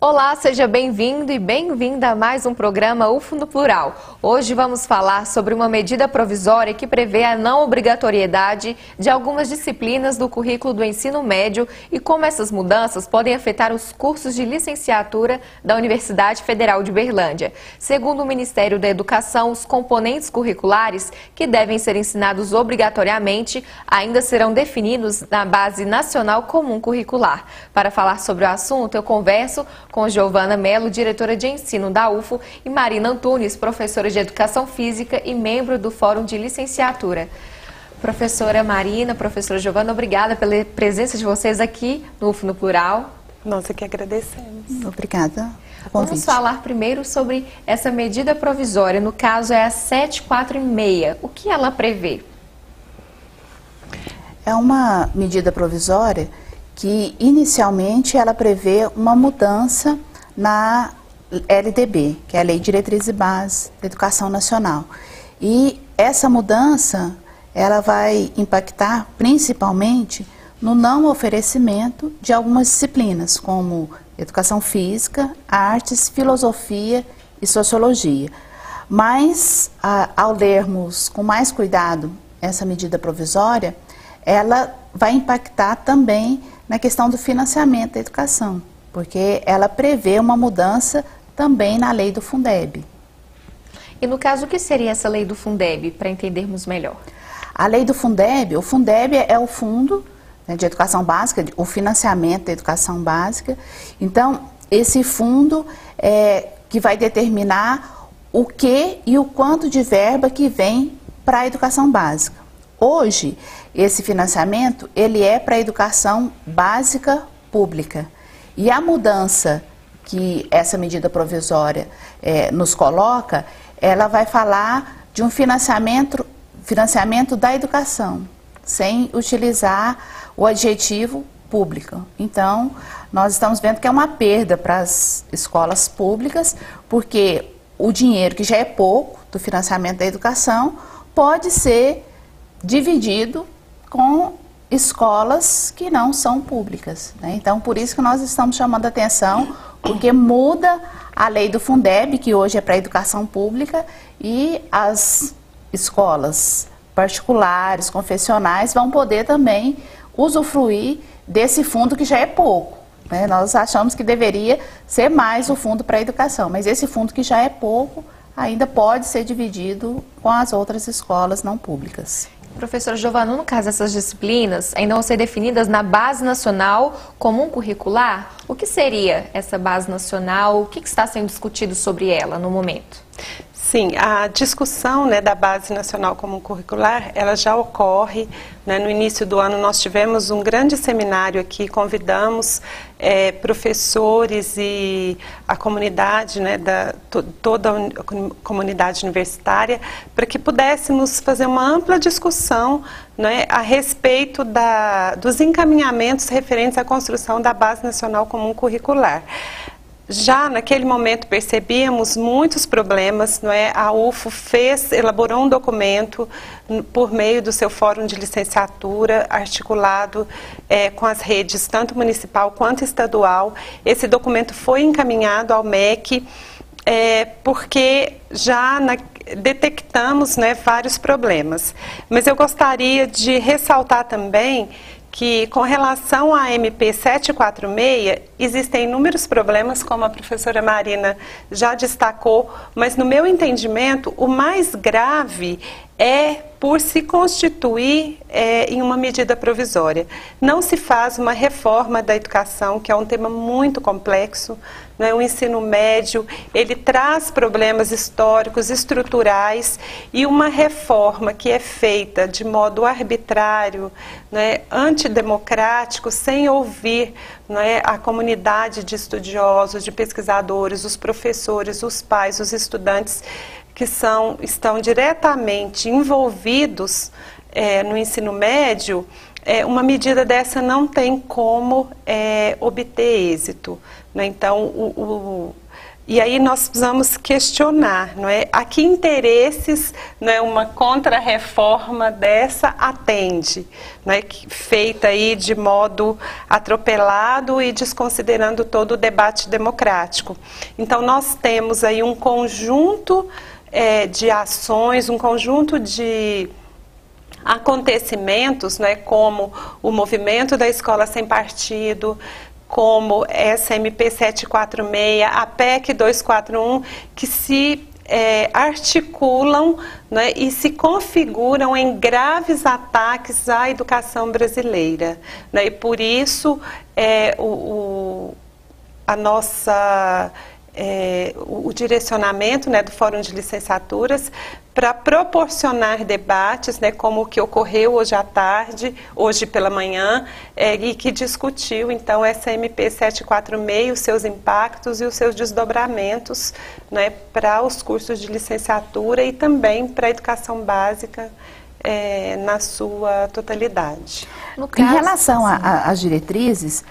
Olá, seja bem-vindo e bem-vinda a mais um programa UFO no Plural. Hoje vamos falar sobre uma medida provisória que prevê a não obrigatoriedade de algumas disciplinas do currículo do ensino médio e como essas mudanças podem afetar os cursos de licenciatura da Universidade Federal de Uberlândia. Segundo o Ministério da Educação, os componentes curriculares que devem ser ensinados obrigatoriamente ainda serão definidos na Base Nacional Comum Curricular. Para falar sobre o assunto, eu converso com Giovana Mello, diretora de ensino da UFO, e Marina Antunes, professora de Educação Física e membro do Fórum de Licenciatura. Professora Marina, professora Giovana, obrigada pela presença de vocês aqui no UFO no Plural. Nós aqui agradecemos. Obrigada. Vamos falar primeiro sobre essa medida provisória, no caso é a 746. O que ela prevê? É uma medida provisória que inicialmente ela prevê uma mudança na LDB, que é a Lei de Diretrizes e Bases da Educação Nacional. E essa mudança, ela vai impactar principalmente no não oferecimento de algumas disciplinas, como Educação Física, Artes, Filosofia e Sociologia. Mas, ao lermos com mais cuidado essa medida provisória, ela vai impactar também na questão do financiamento da educação, porque ela prevê uma mudança também na lei do Fundeb. E no caso, o que seria essa lei do Fundeb, para entendermos melhor? A lei do Fundeb, o Fundeb é o Fundo, né, de Educação Básica, o financiamento da educação básica. Então, esse fundo é que vai determinar o que e o quanto de verba que vem para a educação básica. Hoje, esse financiamento, ele é para a educação básica pública. E a mudança que essa medida provisória nos coloca, ela vai falar de um financiamento da educação, sem utilizar o adjetivo público. Então, nós estamos vendo que é uma perda para as escolas públicas, porque o dinheiro, que já é pouco do financiamento da educação, pode ser dividido com escolas que não são públicas, né? Então, por isso que nós estamos chamando a atenção, porque muda a lei do Fundeb, que hoje é para a educação pública, e as escolas particulares, confessionais, vão poder também usufruir desse fundo que já é pouco, né? Nós achamos que deveria ser mais o fundo para a educação, mas esse fundo que já é pouco ainda pode ser dividido com as outras escolas não públicas. Professora Giovana, no caso dessas disciplinas ainda vão ser definidas na Base Nacional Comum Curricular, o que seria essa Base Nacional? O que está sendo discutido sobre ela no momento? Sim, a discussão, né, da Base Nacional Comum Curricular, ela já ocorre, né, no início do ano nós tivemos um grande seminário aqui, convidamos professores e a comunidade, né, toda a comunidade universitária, para que pudéssemos fazer uma ampla discussão, né, a respeito dos encaminhamentos referentes à construção da Base Nacional Comum Curricular. Já naquele momento percebíamos muitos problemas, não é? A UFO elaborou um documento por meio do seu fórum de licenciatura, articulado com as redes tanto municipal quanto estadual. Esse documento foi encaminhado ao MEC, porque já detectamos, né, vários problemas. Mas eu gostaria de ressaltar também que, com relação à MP 746, existem inúmeros problemas, como a professora Marina já destacou, mas, no meu entendimento, o mais grave é por se constituir em uma medida provisória. Não se faz uma reforma da educação, que é um tema muito complexo, né? O ensino médio, ele traz problemas históricos, estruturais, e uma reforma que é feita de modo arbitrário, né, antidemocrático, sem ouvir, né, a comunidade de estudiosos, de pesquisadores, os professores, os pais, os estudantes, que estão diretamente envolvidos no ensino médio, uma medida dessa não tem como obter êxito, né? Então, E aí nós precisamos questionar, não é? A que interesses, não é, uma contra-reforma dessa atende, não é? Feita aí de modo atropelado e desconsiderando todo o debate democrático. Então nós temos aí um conjunto de ações, um conjunto de acontecimentos, né, como o movimento da Escola Sem Partido, como essa MP 746, a PEC 241, que se articulam, né, e se configuram em graves ataques à educação brasileira, né, e por isso o direcionamento, né, do Fórum de Licenciaturas para proporcionar debates, né, como o que ocorreu hoje à tarde, hoje pela manhã, e que discutiu então essa MP 746, os seus impactos e os seus desdobramentos, né, para os cursos de licenciatura e também para a educação básica na sua totalidade. Em relação às diretrizes,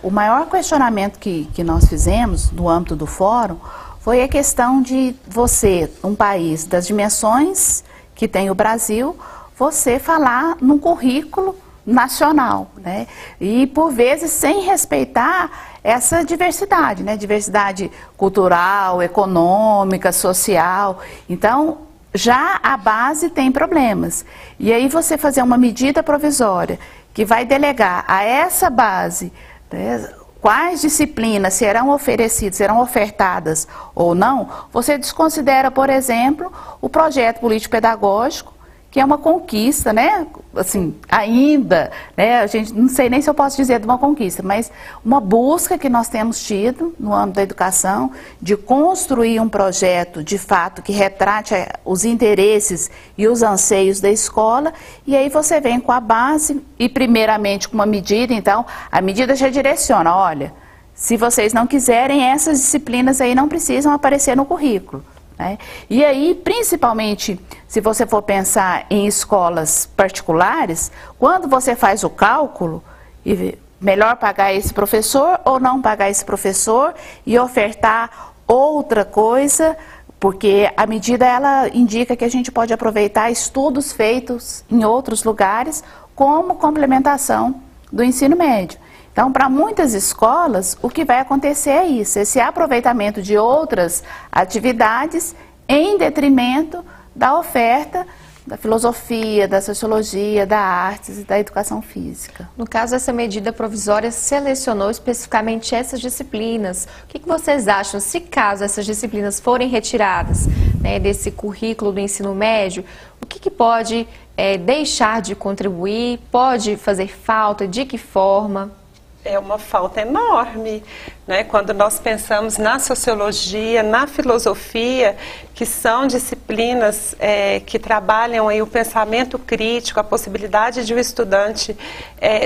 o maior questionamento que nós fizemos no âmbito do fórum foi a questão de você, um país das dimensões que tem o Brasil, você falar num currículo nacional, né? E por vezes sem respeitar essa diversidade, né? Diversidade cultural, econômica, social. Então, já a base tem problemas. E aí você fazer uma medida provisória que vai delegar a essa base, né, quais disciplinas serão oferecidas, serão ofertadas ou não, você desconsidera, por exemplo, o projeto político-pedagógico, que é uma conquista, né? Assim, ainda, né? A gente não sei nem se eu posso dizer de uma conquista, mas uma busca que nós temos tido no âmbito da educação de construir um projeto, de fato, que retrate os interesses e os anseios da escola, e aí você vem com a base e primeiramente com uma medida, então, a medida já direciona, olha, se vocês não quiserem, essas disciplinas aí não precisam aparecer no currículo. Né? E aí, principalmente, se você for pensar em escolas particulares, quando você faz o cálculo, melhor pagar esse professor ou não pagar esse professor e ofertar outra coisa, porque a medida ela indica que a gente pode aproveitar estudos feitos em outros lugares como complementação do ensino médio. Então, para muitas escolas, o que vai acontecer é isso, esse aproveitamento de outras atividades em detrimento da oferta da filosofia, da sociologia, da artes e da educação física. No caso, essa medida provisória selecionou especificamente essas disciplinas. O que vocês acham, se caso essas disciplinas forem retiradas, né, desse currículo do ensino médio, o que pode deixar de contribuir, pode fazer falta, de que forma? É uma falta enorme, né? Quando nós pensamos na sociologia, na filosofia, que são disciplinas que trabalham aí o pensamento crítico, a possibilidade de o estudante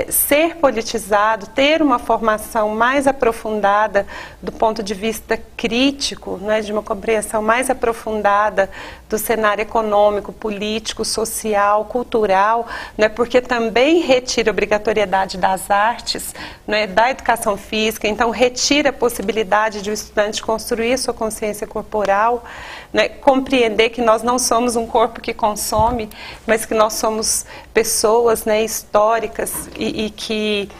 ser politizado, ter uma formação mais aprofundada do ponto de vista crítico, né? De uma compreensão mais aprofundada do cenário econômico, político, social, cultural, né? Porque também retira a obrigatoriedade das artes, né? Da educação física, então retira a possibilidade de o estudante construir sua consciência corporal, né? Compreender que nós não somos um corpo que consome, mas que nós somos pessoas, né, históricas e que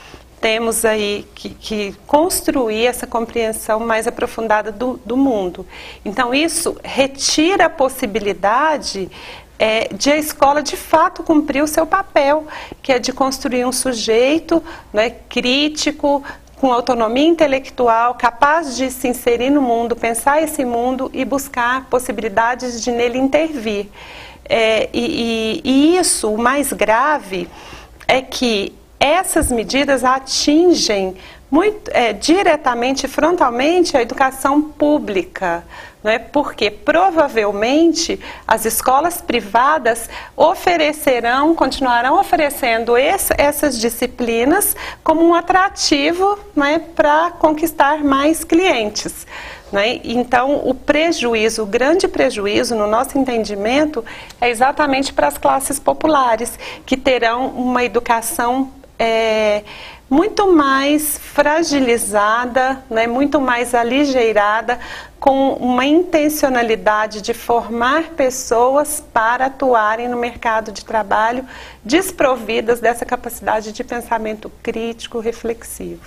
temos aí que construir essa compreensão mais aprofundada do mundo. Então isso retira a possibilidade de a escola de fato cumprir o seu papel, que é de construir um sujeito, né, crítico, com autonomia intelectual, capaz de se inserir no mundo, pensar esse mundo e buscar possibilidades de nele intervir. E isso, o mais grave, é que essas medidas atingem muito diretamente, frontalmente, a educação pública, né? Porque provavelmente as escolas privadas continuarão oferecendo essas disciplinas como um atrativo, né, para conquistar mais clientes. Né? Então, o grande prejuízo, no nosso entendimento, é exatamente para as classes populares, que terão uma educação muito mais fragilizada, né, muito mais aligeirada, com uma intencionalidade de formar pessoas para atuarem no mercado de trabalho desprovidas dessa capacidade de pensamento crítico, reflexivo.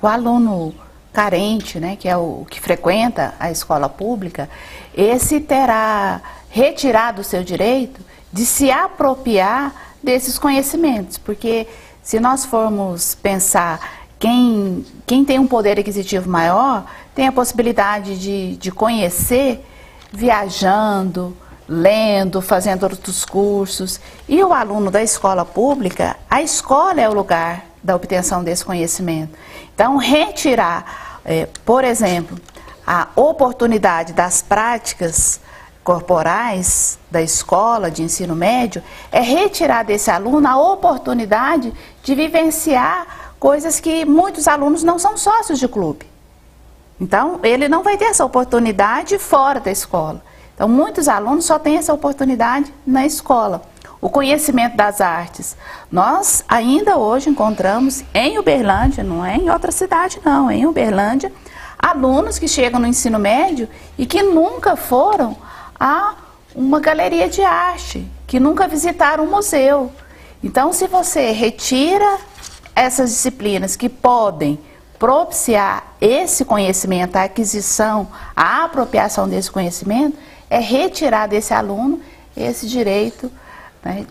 O aluno carente, né, que é o que frequenta a escola pública, esse terá retirado o seu direito de se apropriar desses conhecimentos, porque se nós formos pensar quem tem um poder aquisitivo maior, tem a possibilidade de conhecer viajando, lendo, fazendo outros cursos. E o aluno da escola pública, a escola é o lugar da obtenção desse conhecimento. Então, retirar, por exemplo, a oportunidade das práticas corporais da escola de ensino médio é retirar desse aluno a oportunidade de vivenciar coisas que muitos alunos não são sócios de clube. Então, ele não vai ter essa oportunidade fora da escola. Então, muitos alunos só têm essa oportunidade na escola. O conhecimento das artes. Nós ainda hoje encontramos em Uberlândia, não é em outra cidade não, em Uberlândia, alunos que chegam no ensino médio e que nunca foram a uma galeria de arte, que nunca visitaram um museu. Então, se você retira essas disciplinas que podem propiciar esse conhecimento, a aquisição, a apropriação desse conhecimento, é retirar desse aluno esse direito, né,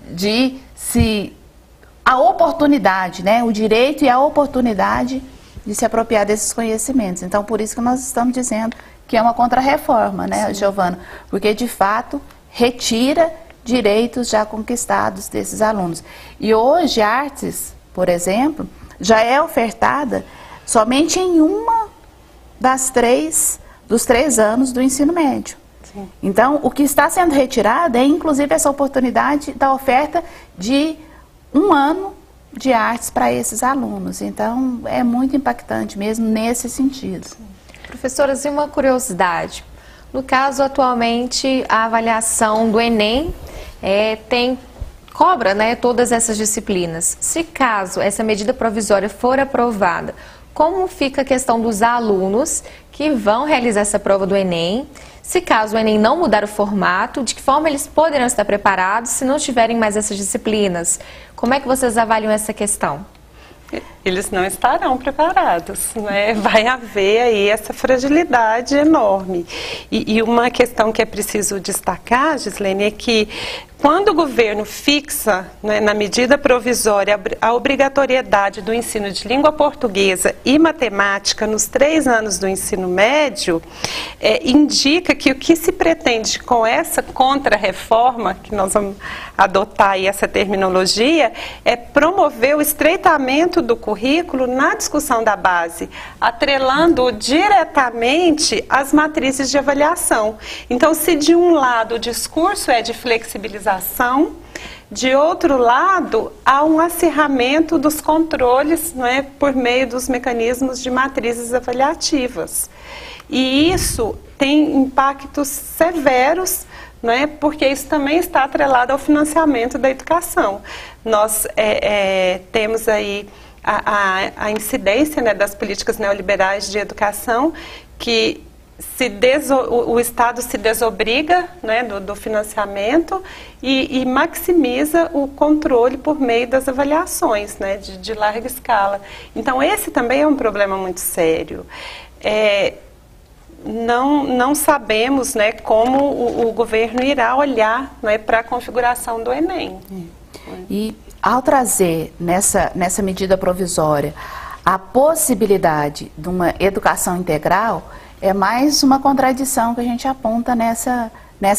a oportunidade, né, o direito e a oportunidade de se apropriar desses conhecimentos. Então, por isso que nós estamos dizendo que é uma contrarreforma, né, Giovana? Porque, de fato, retira direitos já conquistados desses alunos. E hoje, artes, por exemplo, já é ofertada somente em uma dos três anos do ensino médio. Sim. Então, o que está sendo retirado é, inclusive, essa oportunidade da oferta de 1 ano de artes para esses alunos. Então, é muito impactante mesmo nesse sentido. Sim. Professoras, e uma curiosidade. No caso, atualmente, a avaliação do Enem cobra, né, todas essas disciplinas. Se caso essa medida provisória for aprovada, como fica a questão dos alunos que vão realizar essa prova do Enem? Se caso o Enem não mudar o formato, de que forma eles poderão estar preparados se não tiverem mais essas disciplinas? Como é que vocês avaliam essa questão? Eles não estarão preparados, né? Vai haver aí essa fragilidade enorme. E uma questão que é preciso destacar, Gislene, é que quando o governo fixa, né, na medida provisória a obrigatoriedade do ensino de língua portuguesa e matemática nos 3 anos do ensino médio, indica que o que se pretende com essa contrarreforma, que nós vamos adotar aí essa terminologia, é promover o estreitamento do currículo na discussão da base, atrelando diretamente as matrizes de avaliação. Então, se de um lado o discurso é de flexibilização, de outro lado, há um acirramento dos controles, não é, por meio dos mecanismos de matrizes avaliativas. E isso tem impactos severos, não é, porque isso também está atrelado ao financiamento da educação. Nós temos aí a incidência, né, das políticas neoliberais de educação, que o Estado se desobriga, né, do financiamento e maximiza o controle por meio das avaliações, né, de larga escala. Então, esse também é um problema muito sério. Não sabemos, né, como o governo irá olhar, né, para a configuração do Enem. E ao trazer nessa medida provisória a possibilidade de uma educação integral, é mais uma contradição que a gente aponta nessa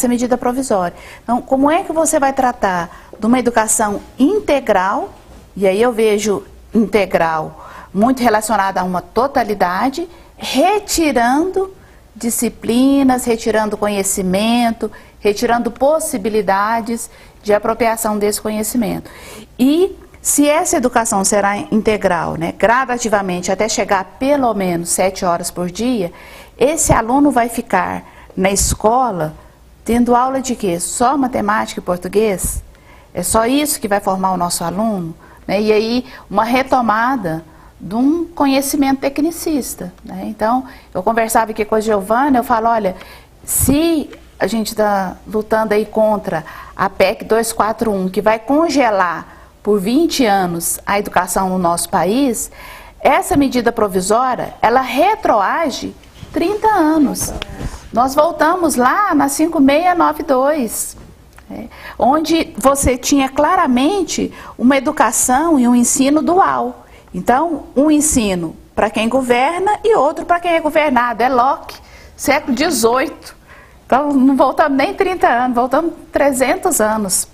medida provisória. Então, como é que você vai tratar de uma educação integral, e aí eu vejo integral muito relacionada a uma totalidade, retirando disciplinas, retirando conhecimento, retirando possibilidades de apropriação desse conhecimento. E se essa educação será integral, né, gradativamente até chegar a pelo menos 7 horas por dia, esse aluno vai ficar na escola tendo aula de quê? Só matemática e português? É só isso que vai formar o nosso aluno? Né? E aí uma retomada de um conhecimento tecnicista, né? Então, eu conversava aqui com a Giovana, eu falo, olha, se a gente está lutando aí contra a PEC 241, que vai congelar por 20 anos a educação no nosso país, essa medida provisória, ela retroage 30 anos. Nós voltamos lá na 5692, onde você tinha claramente uma educação e um ensino dual. Então, um ensino para quem governa e outro para quem é governado. É Locke, século XVIII. Então, não voltamos nem 30 anos, voltamos 300 anos.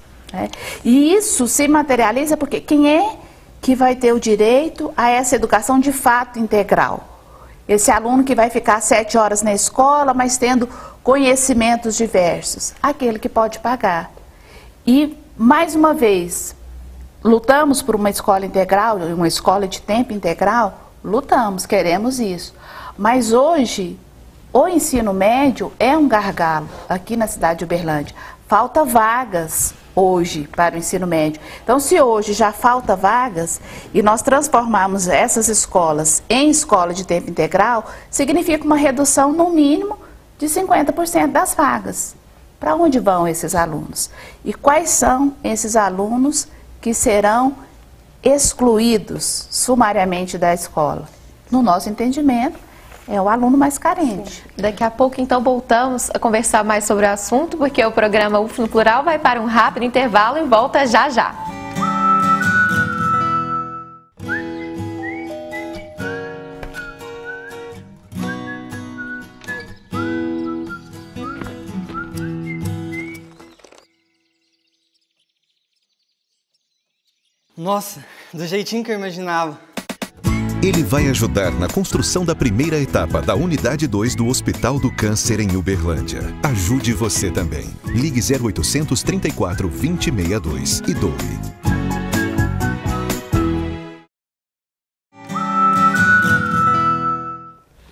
E isso se materializa porque quem é que vai ter o direito a essa educação de fato integral? Esse aluno que vai ficar 7 horas na escola, mas tendo conhecimentos diversos. Aquele que pode pagar. E, mais uma vez, lutamos por uma escola integral, uma escola de tempo integral? Lutamos, queremos isso. Mas hoje, o ensino médio é um gargalo aqui na cidade de Uberlândia. Falta vagas hoje para o ensino médio. Então, se hoje já falta vagas e nós transformarmos essas escolas em escola de tempo integral, significa uma redução no mínimo de 50% das vagas. Para onde vão esses alunos? E quais são esses alunos que serão excluídos sumariamente da escola? No nosso entendimento, é o aluno mais carente. Daqui a pouco, então, voltamos a conversar mais sobre o assunto, porque o programa UF no Plural vai para um rápido intervalo e volta já já. Nossa, do jeitinho que eu imaginava. Ele vai ajudar na construção da primeira etapa da Unidade 2 do Hospital do Câncer em Uberlândia. Ajude você também. Ligue 0800 34 2062 e doe.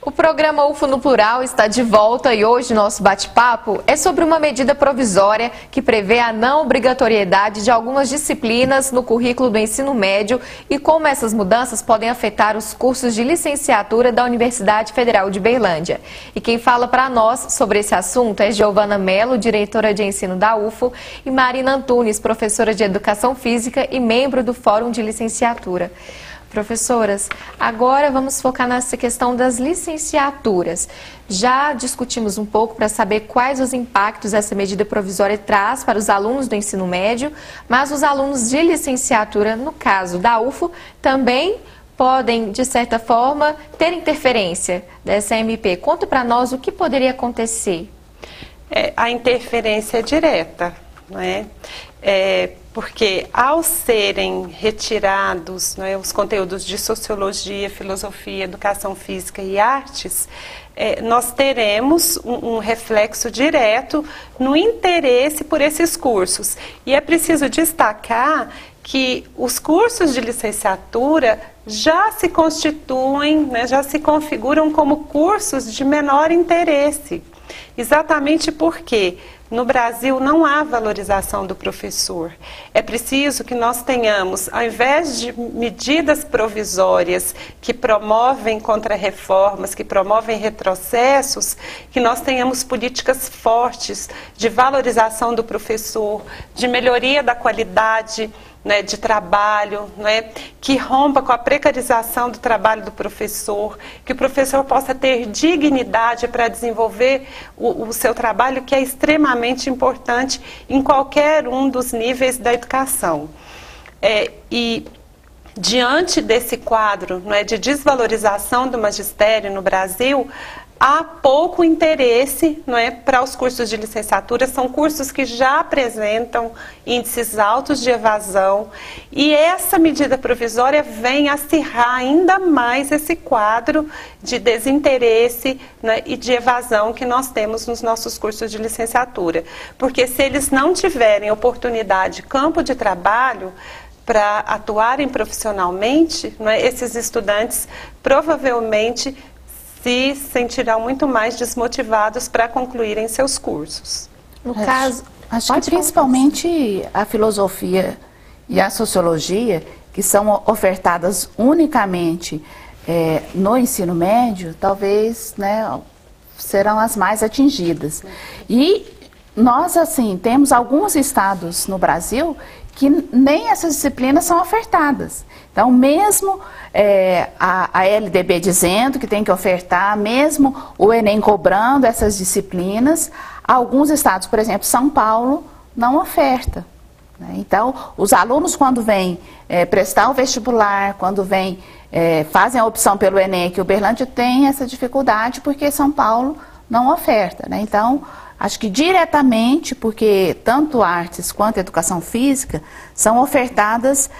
O programa UFO no Plural está de volta e hoje nosso bate-papo é sobre uma medida provisória que prevê a não obrigatoriedade de algumas disciplinas no currículo do ensino médio e como essas mudanças podem afetar os cursos de licenciatura da Universidade Federal de Uberlândia. E quem fala para nós sobre esse assunto é Giovana Mello, diretora de ensino da UFO, e Marina Antunes, professora de Educação Física e membro do Fórum de Licenciatura. Professoras, agora vamos focar nessa questão das licenciaturas. Já discutimos um pouco para saber quais os impactos essa medida provisória traz para os alunos do ensino médio, mas os alunos de licenciatura, no caso da UFO, também podem, de certa forma, ter interferência dessa MP. Conta para nós o que poderia acontecer. A interferência é direta, não é? Porque ao serem retirados, não é, os conteúdos de sociologia, filosofia, educação física e artes, nós teremos um reflexo direto no interesse por esses cursos. E é preciso destacar que os cursos de licenciatura já se constituem, né, já se configuram como cursos de menor interesse. Exatamente porque no Brasil não há valorização do professor. É preciso que nós tenhamos, ao invés de medidas provisórias que promovem contrarreformas, que promovem retrocessos, que nós tenhamos políticas fortes de valorização do professor, de melhoria da qualidade, né, de trabalho, né, que rompa com a precarização do trabalho do professor, que o professor possa ter dignidade para desenvolver o seu trabalho, que é extremamente importante em qualquer um dos níveis da educação. E diante desse quadro, né, de desvalorização do magistério no Brasil, há pouco interesse, não é, para os cursos de licenciatura. São cursos que já apresentam índices altos de evasão e essa medida provisória vem acirrar ainda mais esse quadro de desinteresse, né, e de evasão que nós temos nos nossos cursos de licenciatura. Porque se eles não tiverem oportunidade, campo de trabalho, para atuarem profissionalmente, não é, esses estudantes provavelmente se sentirão muito mais desmotivados para concluírem seus cursos. No caso, acho que principalmente a filosofia e a sociologia, que são ofertadas unicamente no ensino médio, talvez, né, serão as mais atingidas. E nós, assim, temos alguns estados no Brasil que nem essas disciplinas são ofertadas. Então, mesmo a LDB dizendo que tem que ofertar, mesmo o Enem cobrando essas disciplinas, alguns estados, por exemplo, São Paulo, não oferta. Então, os alunos, quando vêm prestar o vestibular, quando vêm, fazem a opção pelo Enem, que o Uberlândia tem essa dificuldade porque São Paulo não oferta, né? Então, acho que diretamente, porque tanto artes quanto educação física são ofertadas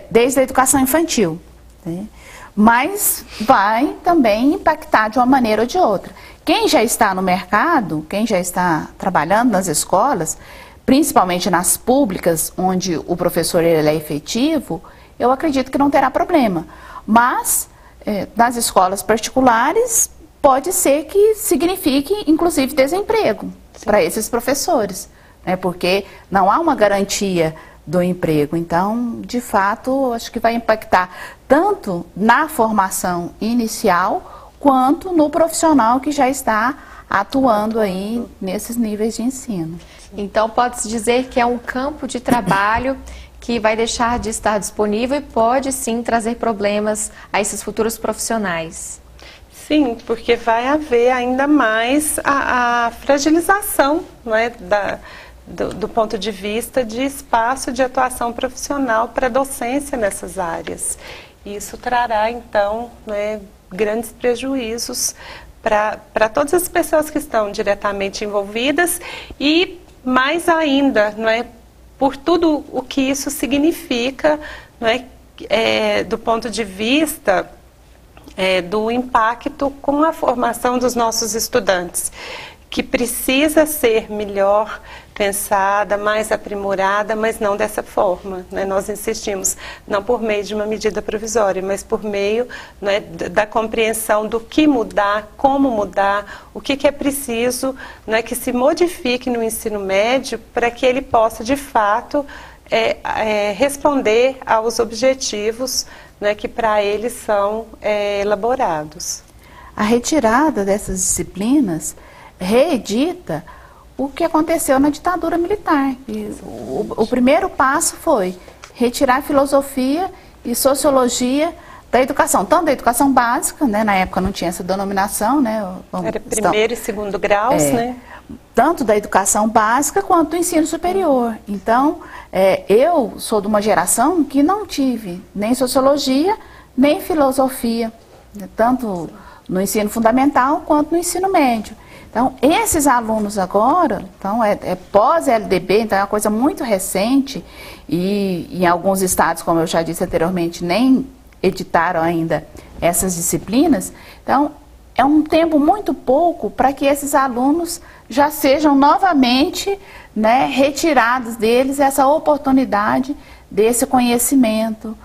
desde a educação infantil, né? Mas vai também impactar de uma maneira ou de outra. Quem já está no mercado, quem já está trabalhando nas escolas, principalmente nas públicas, onde o professor ele é efetivo, eu acredito que não terá problema. Mas, nas escolas particulares, pode ser que signifique, inclusive, desemprego para esses professores, né? Porque não há uma garantia do emprego. Então, de fato, acho que vai impactar tanto na formação inicial, quanto no profissional que já está atuando aí nesses níveis de ensino. Então, pode-se dizer que é um campo de trabalho que vai deixar de estar disponível e pode, sim, trazer problemas a esses futuros profissionais. Sim, porque vai haver ainda mais a fragilização, não é, do ponto de vista de espaço de atuação profissional para a docência nessas áreas. Isso trará, então, né, grandes prejuízos para todas as pessoas que estão diretamente envolvidas e, mais ainda, não é, por tudo o que isso significa, não é, do ponto de vista do impacto com a formação dos nossos estudantes, que precisa ser melhor pensada, mais aprimorada, mas não dessa forma, né? Nós insistimos, não por meio de uma medida provisória, mas por meio, né, da compreensão do que mudar, como mudar, o que é preciso, né, que se modifique no ensino médio para que ele possa, de fato, responder aos objetivos, né, que para eles são elaborados. A retirada dessas disciplinas reedita o que aconteceu na ditadura militar. O primeiro passo foi retirar filosofia e sociologia da educação, tanto da educação básica, né, na época não tinha essa denominação, né? Era primeiro e segundo graus, né? Tanto da educação básica quanto do ensino superior. Então, eu sou de uma geração que não tive nem sociologia, nem filosofia, né, tanto no ensino fundamental quanto no ensino médio. Então, esses alunos agora, então, pós-LDB, então é uma coisa muito recente, e em alguns estados, como eu já disse anteriormente, nem editaram ainda essas disciplinas. Então, é um tempo muito pouco para que esses alunos já sejam novamente, né, retirados deles essa oportunidade desse conhecimento,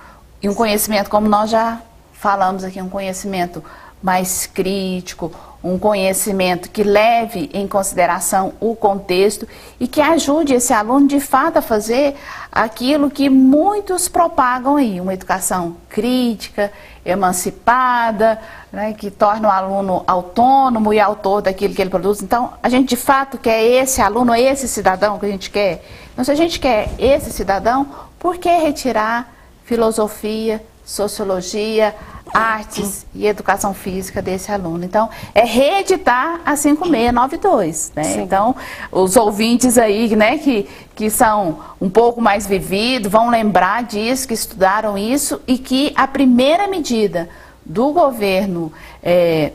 e um conhecimento, como nós já falamos aqui, um conhecimento mais crítico, um conhecimento que leve em consideração o contexto e que ajude esse aluno de fato a fazer aquilo que muitos propagam aí, uma educação crítica, emancipada, né, que torna o aluno autônomo e autor daquilo que ele produz. Então, a gente de fato quer esse aluno, esse cidadão que a gente quer. Então, se a gente quer esse cidadão, por que retirar filosofia, sociologia, artes e educação física desse aluno? Então, é reeditar a 5692, né? Sim. Então, os ouvintes aí, né, que são um pouco mais vividos, vão lembrar disso, que estudaram isso, e que a primeira medida do governo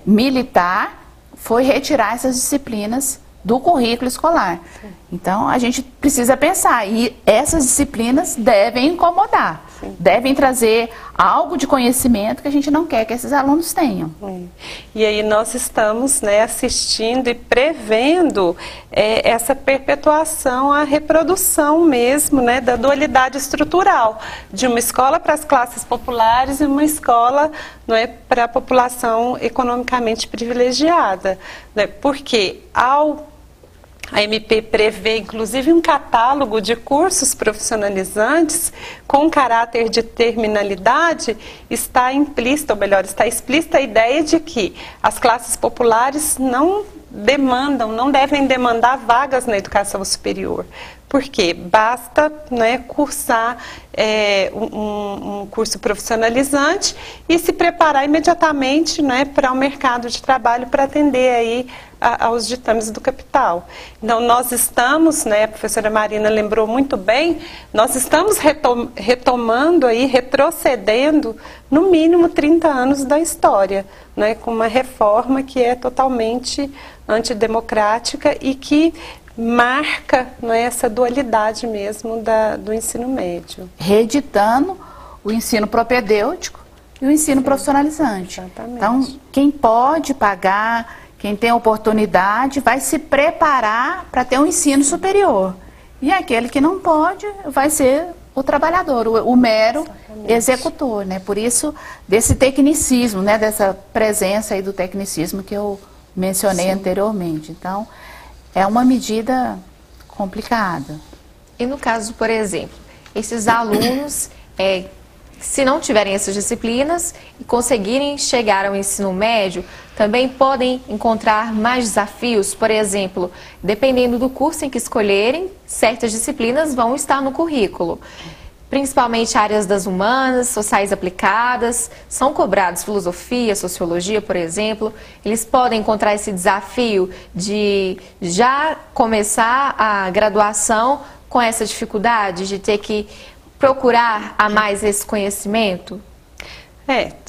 militar foi retirar essas disciplinas do currículo escolar. Sim. Então, a gente precisa pensar, e essas disciplinas devem incomodar. Sim. Devem trazer algo de conhecimento que a gente não quer que esses alunos tenham. E aí nós estamos, né, assistindo e prevendo essa perpetuação, a reprodução mesmo, né, da dualidade estrutural de uma escola para as classes populares e uma escola, não é, para a população economicamente privilegiada, né, porque ao A MP prevê, inclusive, um catálogo de cursos profissionalizantes com caráter de terminalidade. Está implícita, ou melhor, está explícita a ideia de que as classes populares não devem demandar vagas na educação superior. Porque basta, né, cursar um curso profissionalizante e se preparar imediatamente, né, para o mercado de trabalho para atender aí aos ditames do capital. Então, nós estamos, né, a professora Marina lembrou muito bem, nós estamos retomando aí, retrocedendo no mínimo 30 anos da história, né, com uma reforma que é totalmente antidemocrática e que marca, não é, essa dualidade mesmo do ensino médio. Reeditando o ensino propedêutico e o ensino profissionalizante. Exatamente. Então, quem pode pagar, quem tem oportunidade, vai se preparar para ter um ensino superior. E aquele que não pode, vai ser o trabalhador, o mero executor, né? Por isso, desse tecnicismo, né? Dessa presença aí do tecnicismo que eu mencionei anteriormente. Então, é uma medida complicada. E no caso, por exemplo, esses alunos, se não tiverem essas disciplinas e conseguirem chegar ao ensino médio, também podem encontrar mais desafios. Por exemplo, dependendo do curso em que escolherem, certas disciplinas vão estar no currículo. Principalmente áreas das humanas, sociais aplicadas, são cobrados filosofia, sociologia, por exemplo. Eles podem encontrar esse desafio de já começar a graduação com essa dificuldade de ter que procurar a mais esse conhecimento?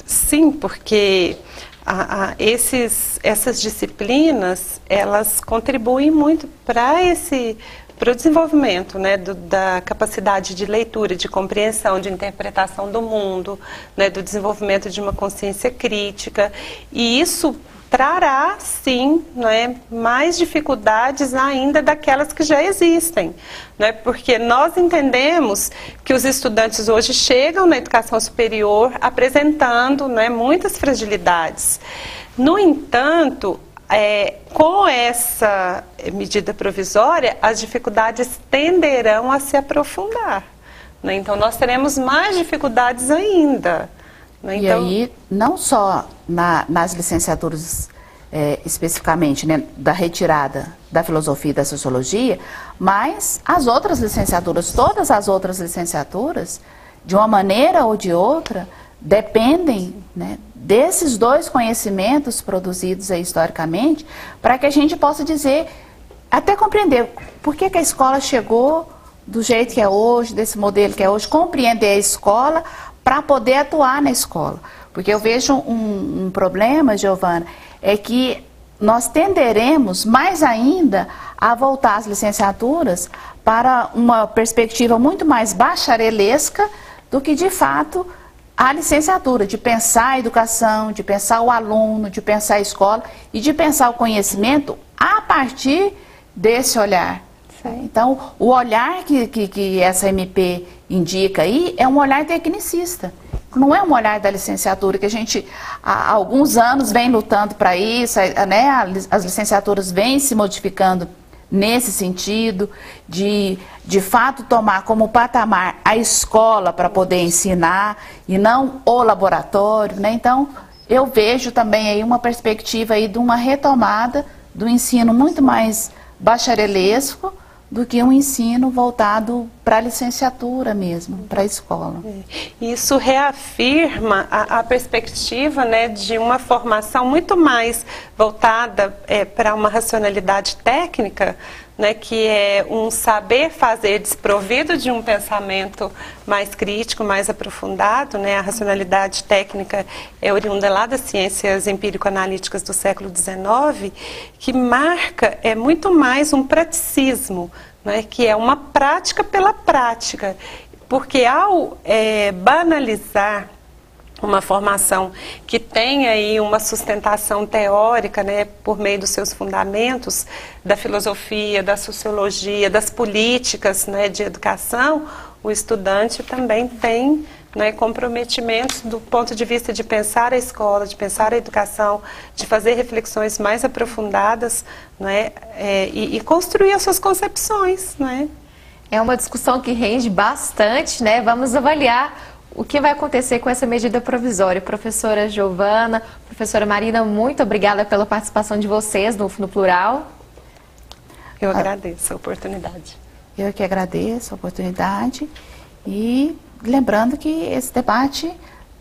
Sim, porque essas disciplinas, elas contribuem muito para o desenvolvimento, né, da capacidade de leitura, de compreensão, de interpretação do mundo, né, do desenvolvimento de uma consciência crítica. E isso trará, sim, né, mais dificuldades ainda daquelas que já existem. Né, porque nós entendemos que os estudantes hoje chegam na educação superior apresentando, né, muitas fragilidades. No entanto, com essa medida provisória, as dificuldades tenderão a se aprofundar. Né? Então, nós teremos mais dificuldades ainda. Né? Então, e aí, não só nas licenciaturas, especificamente, né, da retirada da filosofia e da sociologia, mas as outras licenciaturas, todas as outras licenciaturas, de uma maneira ou de outra, dependem, né, desses dois conhecimentos produzidos aí historicamente, para que a gente possa dizer, até compreender por que a escola chegou do jeito que é hoje, desse modelo que é hoje, compreender a escola para poder atuar na escola. Porque eu vejo um problema, Giovana, é que nós tenderemos mais ainda a voltar às licenciaturas para uma perspectiva muito mais bacharelesca do que, de fato, a licenciatura, de pensar a educação, de pensar o aluno, de pensar a escola e de pensar o conhecimento a partir desse olhar. Então, o olhar que essa MP indica aí é um olhar tecnicista. Não é um olhar da licenciatura, que a gente há alguns anos vem lutando para isso, né? As licenciaturas vêm se modificando nesse sentido, de fato tomar como patamar a escola para poder ensinar e não o laboratório, né? Então, eu vejo também aí uma perspectiva aí de uma retomada do ensino muito mais bacharelesco do que um ensino voltado para a licenciatura mesmo, para a escola. Isso reafirma a perspectiva, né, de uma formação muito mais voltada para uma racionalidade técnica, né, que é um saber fazer desprovido de um pensamento mais crítico, mais aprofundado. Né? A racionalidade técnica é oriunda lá das ciências empírico-analíticas do século XIX, que marca muito mais um praticismo, né, que é uma prática pela prática, porque ao banalizar uma formação que tem aí uma sustentação teórica, né, por meio dos seus fundamentos, da filosofia, da sociologia, das políticas, né, de educação, o estudante também tem né, comprometimentos do ponto de vista de pensar a escola, de pensar a educação, de fazer reflexões mais aprofundadas, né, e construir as suas concepções, né? É uma discussão que rende bastante, né? Vamos avaliar o que vai acontecer com essa medida provisória. Professora Giovana, professora Marina, muito obrigada pela participação de vocês no Fundo Plural. Eu agradeço a oportunidade. Eu que agradeço a oportunidade e lembrando que esse debate,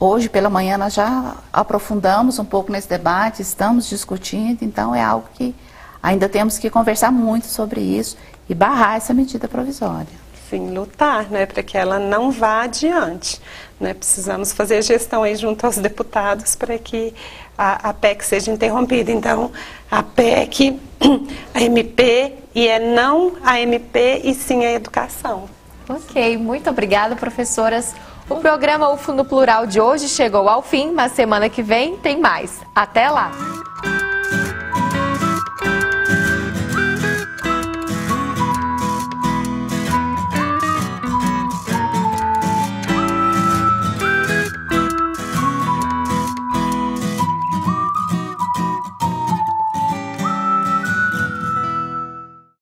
hoje pela manhã nós já aprofundamos um pouco nesse debate, estamos discutindo, então é algo que ainda temos que conversar muito sobre isso e barrar essa medida provisória. Sim, lutar, né, para que ela não vá adiante. Né? Precisamos fazer gestão aí junto aos deputados para que a PEC seja interrompida. Então, a PEC, a MP, e não a MP e sim a educação. Ok, muito obrigada, professoras. O programa UFO no Plural de hoje chegou ao fim, mas semana que vem tem mais. Até lá!